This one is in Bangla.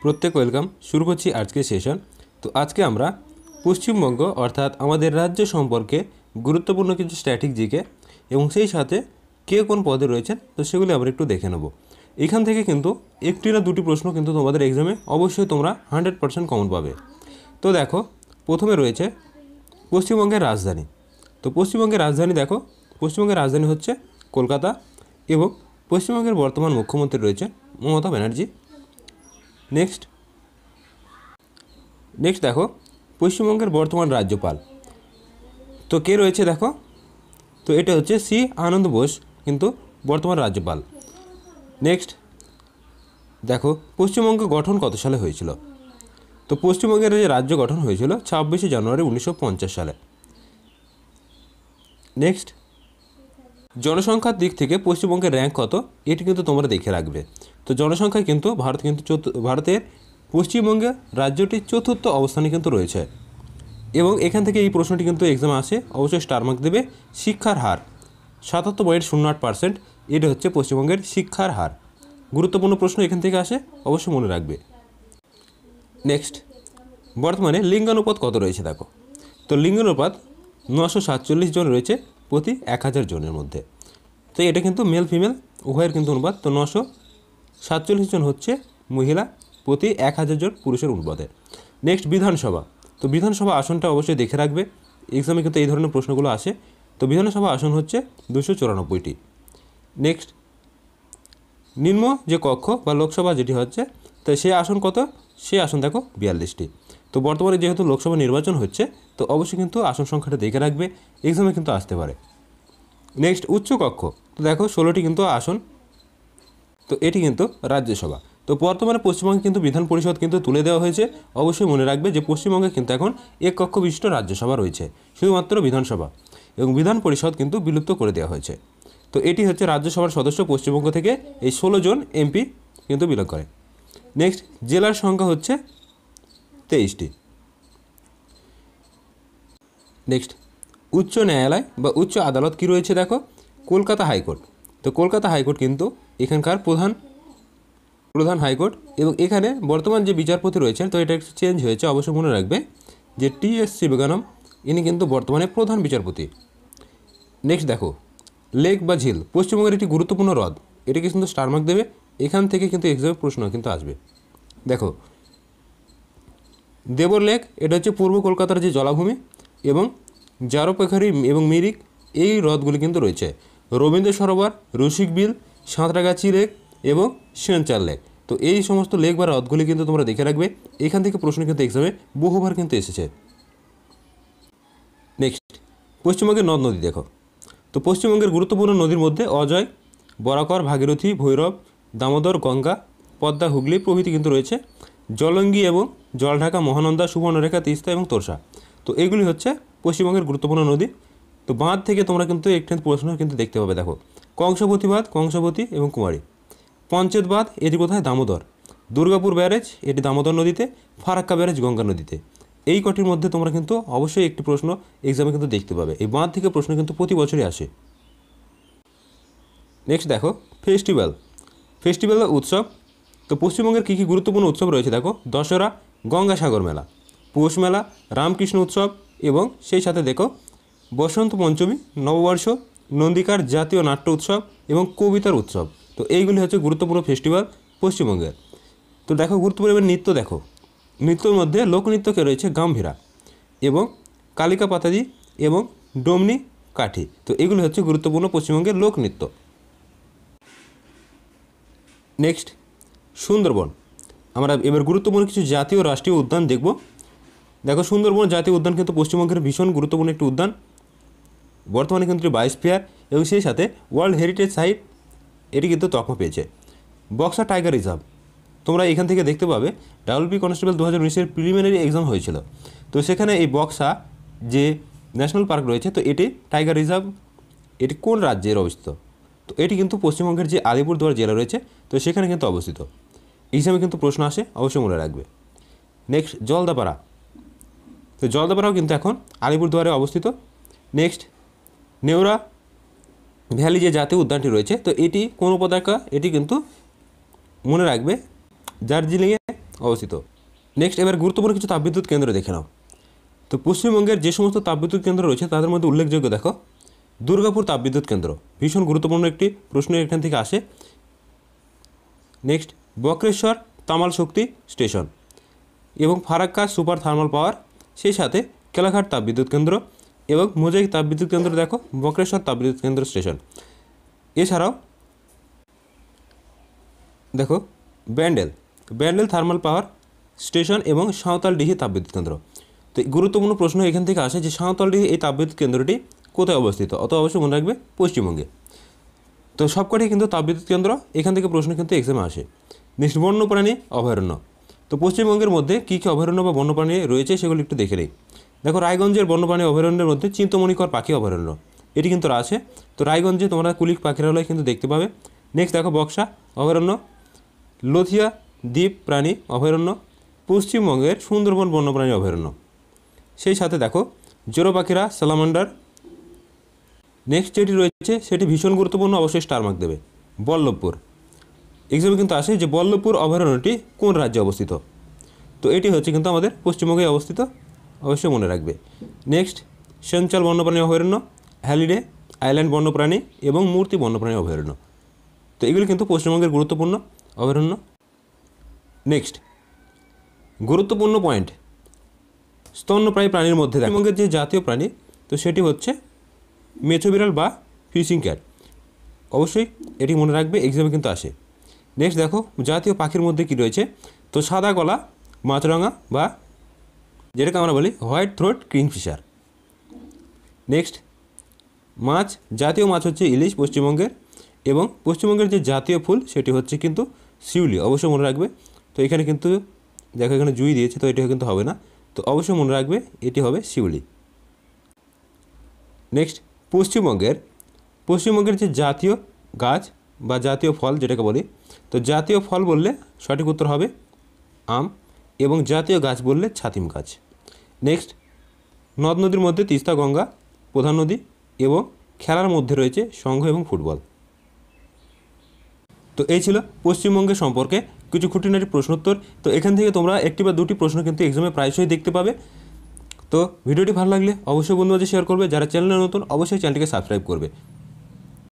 প্রত্যেক ওয়েলকাম। শুরু করছি আজকের সেশন। তো আজকে আমরা পশ্চিমবঙ্গ অর্থাৎ আমাদের রাজ্য সম্পর্কে গুরুত্বপূর্ণ কিছু স্ট্যাটিক জিকে এবং সেই সাথে কে কোন পদে রয়েছেন তো সেগুলি আমরা একটু দেখে নেব। এখান থেকে কিন্তু একটি না দুটি প্রশ্ন কিন্তু তোমাদের এক্সামে অবশ্যই তোমরা 100% কমন পাবে। তো দেখো, প্রথমে রয়েছে পশ্চিমবঙ্গের রাজধানী। তো পশ্চিমবঙ্গের রাজধানী দেখো, পশ্চিমবঙ্গের রাজধানী হচ্ছে কলকাতা এবং পশ্চিমবঙ্গের বর্তমান মুখ্যমন্ত্রী রয়েছে মমতা ব্যানার্জি। নেক্সট দেখো, পশ্চিমবঙ্গের বর্তমান রাজ্যপাল তো কে রয়েছে দেখো, তো এটা হচ্ছে সি আনন্দ বোস কিন্তু বর্তমান রাজ্যপাল। নেক্সট দেখো, পশ্চিমবঙ্গ গঠন কত সালে হয়েছিল? তো পশ্চিমবঙ্গের যে রাজ্য গঠন হয়েছিল 26শে জানুয়ারি 1950 সালে। নেক্সট, জনসংখ্যার দিক থেকে পশ্চিমবঙ্গের র্যাঙ্ক কত এটি কিন্তু তোমরা দেখে রাখবে। তো জনসংখ্যায় কিন্তু ভারতের পশ্চিমবঙ্গে রাজ্যটি চতুর্থ অবস্থানে কিন্তু রয়েছে। এবং এখান থেকে এই প্রশ্নটি কিন্তু এক্সামে আসে, অবশ্যই স্টার মার্ক দেবে। শিক্ষার হার 77.08%, এটা হচ্ছে পশ্চিমবঙ্গের শিক্ষার হার। গুরুত্বপূর্ণ প্রশ্ন এখান থেকে আসে, অবশ্যই মনে রাখবে। নেক্সট, বর্তমানে লিঙ্গানুপাত কত রয়েছে দেখো। তো লিঙ্গানুপাত 947 জন রয়েছে প্রতি 1000 জনের মধ্যে। তো এটা কিন্তু মেল ফিমেল উভয়ের কিন্তু অনুপাত। তো 947 জন হচ্ছে মহিলা প্রতি 1000 জন পুরুষের অনুপাতে। নেক্সট, বিধানসভা। তো বিধানসভা আসনটা অবশ্যই দেখে রাখবে, এক্সামে কিন্তু এই ধরনের প্রশ্নগুলো আসে। তো বিধানসভা আসন হচ্ছে 294টি। নেক্সট, নিম্ন যে কক্ষ বা লোকসভা যেটি হচ্ছে, তো সেই আসন কত? সেই আসন দেখো 42টি। তো বর্তমানে যেহেতু লোকসভা নির্বাচন হচ্ছে, তো অবশ্যই কিন্তু আসন সংখ্যাটা দেখে রাখবে, এক্সামে কিন্তু আসতে পারে। নেক্সট, উচ্চ কক্ষ। তো দেখো 16টি কিন্তু আসন, তো এটি কিন্তু রাজ্যসভা। তো বর্তমানে পশ্চিমবঙ্গে কিন্তু বিধান পরিষদ কিন্তু তুলে দেওয়া হয়েছে। অবশ্যই মনে রাখবে যে পশ্চিমবঙ্গে কিন্তু এখন এক কক্ষ বিশিষ্ট রাজ্যসভা রয়েছে, শুধুমাত্র বিধানসভা এবং বিধান পরিষদ কিন্তু বিলুপ্ত করে দেওয়া হয়েছে। তো এটি হচ্ছে রাজ্যসভার সদস্য, পশ্চিমবঙ্গ থেকে এই 16 জন এমপি কিন্তু বিলং করে। নেক্সট, জেলার সংখ্যা হচ্ছে 23টি। নেক্সট, উচ্চ ন্যায়ালয় বা উচ্চ আদালত কি রয়েছে দেখো, কলকাতা হাইকোর্ট। তো কলকাতা হাইকোর্ট কিন্তু এখানকার প্রধান হাইকোর্ট এবং এখানে বর্তমান যে বিচারপতি রয়েছেন, তো এটা একটু চেঞ্জ হয়েছে, অবশ্যই মনে রাখবে যে টি.এস. শিবগানম ইনি কিন্তু বর্তমানে প্রধান বিচারপতি। নেক্সট দেখো, লেক বা ঝিল, পশ্চিমবঙ্গের একটি গুরুত্বপূর্ণ হ্রদ, এটাকে কিন্তু স্টার মার্ক দেবে, এখান থেকে কিন্তু এক্সামে প্রশ্ন কিন্তু আসবে। দেখো, দেবর লেক, এটা হচ্ছে পূর্ব কলকাতার যে জলাভূমি, এবং জারোপেখারি এবং মিরিক এই হ্রদগুলি কিন্তু রয়েছে। রবীন্দ্র সরোবর, রসিক বিল, সাঁতরাগাছি লেক এবং সেনচার লেক। তো এই সমস্ত লেক বা হ্রদগুলি কিন্তু তোমরা দেখে রাখবে, এখান থেকে প্রশ্ন কিন্তু এক্সামে বহুবার কিন্তু এসেছে। নেক্সট, পশ্চিমবঙ্গের নদ নদী দেখো। তো পশ্চিমবঙ্গের গুরুত্বপূর্ণ নদীর মধ্যে অজয়, বরাকর, ভাগীরথী, ভৈরব, দামোদর, গঙ্গা, পদ্মা, হুগলি প্রভৃতি কিন্তু রয়েছে। জলঙ্গি এবং জলঢাকা, মহানন্দা, সুবর্ণরেখা, তিস্তা এবং তোরসা। তো এগুলি হচ্ছে পশ্চিমবঙ্গের গুরুত্বপূর্ণ নদী। তো বাঁধ থেকে তোমরা কিন্তু একটি প্রশ্ন কিন্তু দেখতে পাবে দেখো, কংসবতী বাঁধ, কংসবতী এবং কুমারী। পঞ্চেত বাঁধ, এটি কোথায়? দামোদর। দুর্গাপুর ব্যারেজ, এটি দামোদর নদীতে। ফারাক্কা ব্যারেজ গঙ্গা নদীতে। এই কটির মধ্যে তোমরা কিন্তু অবশ্যই একটি প্রশ্ন এক্সামে কিন্তু দেখতে পাবে। এই বাঁধ থেকে প্রশ্ন কিন্তু প্রতি বছরই আসে। নেক্সট দেখো, ফেস্টিভ্যাল বা উৎসব। তো পশ্চিমবঙ্গের কী কী গুরুত্বপূর্ণ উৎসব রয়েছে দেখো, দশহরা, গঙ্গাসাগর মেলা, পৌষ মেলা, রামকৃষ্ণ উৎসব এবং সেই সাথে দেখো বসন্ত পঞ্চমী, নববর্ষ, নন্দিকার জাতীয় নাট্য উৎসব এবং কবিতার উৎসব। তো এইগুলি হচ্ছে গুরুত্বপূর্ণ ফেস্টিভ্যাল পশ্চিমবঙ্গের। তো দেখো গুরুত্বপূর্ণ এবার নৃত্য দেখো, নৃত্যর মধ্যে লোকনৃত্যকে রয়েছে গাম্ভীরা এবং কালিকা পাতাদি এবং ডোমনি কাঠি। তো এগুলি হচ্ছে গুরুত্বপূর্ণ পশ্চিমবঙ্গের লোকনৃত্য। নেক্সট, সুন্দরবন। আমরা এবার গুরুত্বপূর্ণ কিছু জাতীয় রাষ্ট্রীয় উদ্যান দেখব। দেখো, সুন্দরবন জাতীয় উদ্যান কিন্তু পশ্চিমবঙ্গের ভীষণ গুরুত্বপূর্ণ একটি উদ্যান, বর্তমানে কিন্তু বায়োস্ফিয়ার এবং সেই সাথে ওয়ার্ল্ড হেরিটেজ সাইট এটি কিন্তু তকমা পেয়েছে। বক্সা টাইগার রিজার্ভ, তোমরা এখান থেকে দেখতে পাবে ডাব্লিউবি কনস্টেবল 2019-এর প্রিলিমিনারি এক্সাম হয়েছিল। তো সেখানে এই বক্সা যে ন্যাশনাল পার্ক রয়েছে, তো এটি টাইগার রিজার্ভ, এটি কোন রাজ্যের অবস্থিত? তো এটি কিন্তু পশ্চিমবঙ্গের যে আলিপুরদুয়ার জেলা রয়েছে, তো সেখানে কিন্তু অবস্থিত। এক্সামে কিন্তু প্রশ্ন আসে, অবশ্যই মনে রাখবে। নেক্সট, জলদাপাড়া। তো জলদাপাড়াও কিন্তু এখন আলিপুরদুয়ারে অবস্থিত। নেক্সট, নেওরা ভ্যালি যে জাতীয় উদ্যানটি রয়েছে, তো এটি কোন উপত্যকা? এটি কিন্তু মনে রাখবে দার্জিলিংয়ে অবস্থিত। নেক্সট এবার গুরুত্বপূর্ণ কিছু তাপবিদ্যুৎ কেন্দ্র দেখে নাও। তো পশ্চিমবঙ্গের যে সমস্ত তাপবিদ্যুৎ কেন্দ্র রয়েছে তাদের মধ্যে উল্লেখযোগ্য দেখো দুর্গাপুর তাপবিদ্যুৎ কেন্দ্র, ভীষণ গুরুত্বপূর্ণ একটি প্রশ্ন এখান থেকে আসে। নেক্সট বক্রেশ্বর তামাল শক্তি স্টেশন এবং ফারাক্কা সুপার থার্মাল পাওয়ার, সেই সাথে কেলাঘাট তাপবিদ্যুৎ কেন্দ্র এবং মোজাইক তাপবিদ্যুৎ কেন্দ্র দেখো বক্রেশ্বর তাপবিদ্যুৎ কেন্দ্র স্টেশন। এছাড়াও দেখো ব্যান্ডেল থার্মাল পাওয়ার স্টেশন এবং সাঁওতালডিহি তাপবিদ্যুৎ কেন্দ্র। তো গুরুত্বপূর্ণ প্রশ্ন এখান থেকে আসে যে সাঁওতালডিহি এই তাপবিদ্যুৎ কেন্দ্রটি কোথায় অবস্থিত, অত অবশ্যই মনে রাখবে পশ্চিমবঙ্গে। তো সবকটাই কিন্তু তাপবিদ্যুৎ কেন্দ্র, এখান থেকে প্রশ্ন কিন্তু এক্সামে আসে। নেক্সট বন্যপ্রাণী অভয়ারণ্য। তো পশ্চিমবঙ্গের মধ্যে কী কী অভয়ারণ্য বা বন্যপ্রাণী রয়েছে সেগুলো একটু দেখে নিই। দেখো রায়গঞ্জের বন্যপ্রাণী অভয়ারণ্যের মধ্যে চিন্তমণিকর পাখি অভয়ারণ্য এটি কিন্তু আছে। তো রায়গঞ্জে তোমরা কুলিক পাখিরালয় কিন্তু দেখতে পাবে। নেক্সট দেখো বক্সা অভয়ারণ্য, লোথিয়া দ্বীপ প্রাণী অভয়ারণ্য, পশ্চিমবঙ্গের সুন্দরবন বন্যপ্রাণী অভয়ারণ্য। সেই সাথে দেখো জোড়া পাখিরা স্যালামান্ডার। নেক্সট যেটি রয়েছে সেটি ভীষণ গুরুত্বপূর্ণ, অবশ্যই স্টার মার্ক দেবে, বল্লভপুর। এক্সামে কিন্তু আসে যে বল্লভপুর অভয়ারণ্যটি কোন রাজ্যে অবস্থিত। তো এটি হচ্ছে কিন্তু আমাদের পশ্চিমবঙ্গে অবস্থিত, অবশ্যই মনে রাখবে। নেক্সট সেঞ্চল বন্যপ্রাণী অভয়ারণ্য, হ্যালিডে আইল্যান্ড বন্যপ্রাণী এবং মূর্তি বন্যপ্রাণী অভয়ারণ্য। তো এগুলো কিন্তু পশ্চিমবঙ্গের গুরুত্বপূর্ণ অভয়ারণ্য। নেক্সট গুরুত্বপূর্ণ পয়েন্ট, স্তন্যপ্রায়ী প্রাণীর মধ্যে পশ্চিমবঙ্গের যে জাতীয় প্রাণী তো সেটি হচ্ছে মেছো বিড়াল বা ফিশিং ক্যাট, অবশ্যই এটি মনে রাখবে, এক্সামে কিন্তু আসে। নেক্সট দেখো জাতীয় পাখির মধ্যে কি রয়েছে, তো সাদা গলা মাছরাঙা বা যেটাকে আমরা বলি হোয়াইট থ্রোট কিংফিশার। নেক্সট মাছ, জাতীয় মাছ হচ্ছে ইলিশ পশ্চিমবঙ্গের, এবং পশ্চিমবঙ্গের যে জাতীয় ফুল সেটি হচ্ছে কিন্তু শিউলি, অবশ্যই মনে রাখবে। তো এখানে কিন্তু দেখো এখানে জুই দিয়েছে, তো এটি কিন্তু হবে না, তো অবশ্যই মনে রাখবে এটি হবে শিউলি। নেক্সট পশ্চিমবঙ্গের যে জাতীয় গাছ বা জাতীয় ফল যেটাকে বলি, তো জাতীয় ফল বললে সঠিক উত্তর হবে আম, এবং জাতীয় গাছ বললে ছাতিম গাছ। নেক্সট নদ নদীর মধ্যে তিস্তা গঙ্গা প্রধান নদী, এবং খেলার মধ্যে রয়েছে সংঘ এবং ফুটবল। তো এই ছিল পশ্চিমবঙ্গের সম্পর্কে কিছু খুঁটিনাটি প্রশ্নোত্তর। তো এখান থেকে তোমরা একটি বা দুটি প্রশ্ন কিন্তু এক্সামে প্রায়শই দেখতে পাবে। তো ভিডিওটি ভালো লাগলে অবশ্যই বন্ধুদের শেয়ার করবে, যারা চ্যানেলে নতুন অবশ্যই চ্যানেলটিকে সাবস্ক্রাইব করবে।